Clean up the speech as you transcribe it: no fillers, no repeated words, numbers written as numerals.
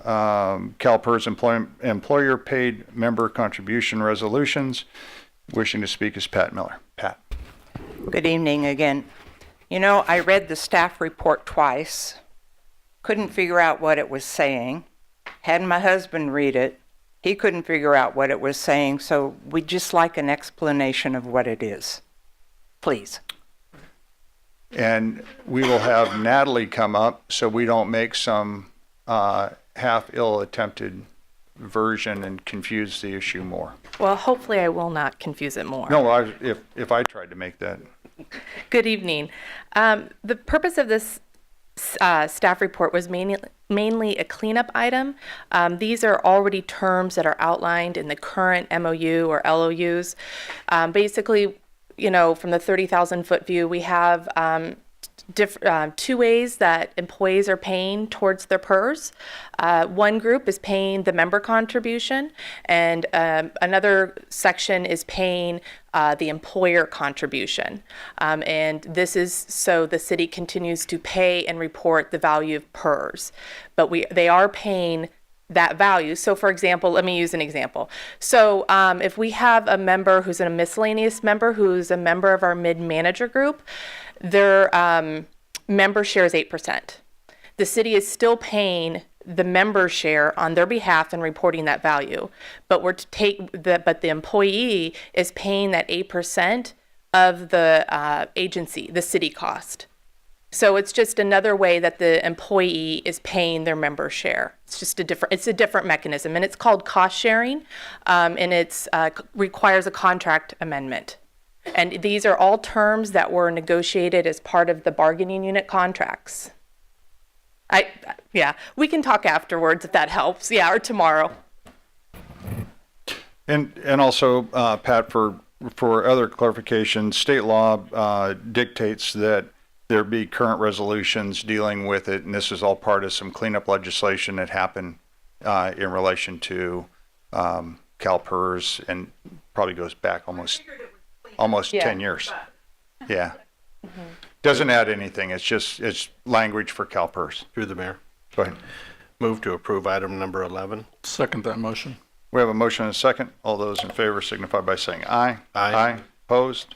CalPERS employer paid member contribution resolutions. Wishing to speak is Pat Miller. Pat. Good evening again. You know, I read the staff report twice, couldn't figure out what it was saying, had my husband read it, he couldn't figure out what it was saying, so we'd just like an explanation of what it is. Please. And we will have Natalie come up so we don't make some half-ill attempted version and confuse the issue more. Well, hopefully I will not confuse it more. No, if I tried to make that. Good evening. The purpose of this staff report was mainly a cleanup item. These are already terms that are outlined in the current MOU or LOUs. Basically, you know, from the 30,000 foot view, we have two ways that employees are paying towards their PERS. One group is paying the member contribution, and another section is paying the employer contribution. And this is so the city continues to pay and report the value of PERS. But they are paying that value. So for example, let me use an example. So if we have a member who's a miscellaneous member who's a member of our mid-manager group, their member share is 8%. The city is still paying the member share on their behalf and reporting that value, but but the employee is paying that 8% of the agency, the city cost. So it's just another way that the employee is paying their member share. It's just a different mechanism, and it's called cost sharing, and it's requires a contract amendment. And these are all terms that were negotiated as part of the bargaining unit contracts. Yeah, we can talk afterwards if that helps. Yeah, or tomorrow. And also, Pat, for other clarification, state law dictates that there be current resolutions dealing with it, and this is all part of some cleanup legislation that happened in relation to CalPERS, and probably goes back almost 10 years. Yeah. Mm-hmm. Doesn't add anything. It's language for CalPERS. Through the mayor. Go ahead. Move to approve item number 11. Second that motion. We have a motion and a second. All those in favor signify by saying aye. Aye. Opposed?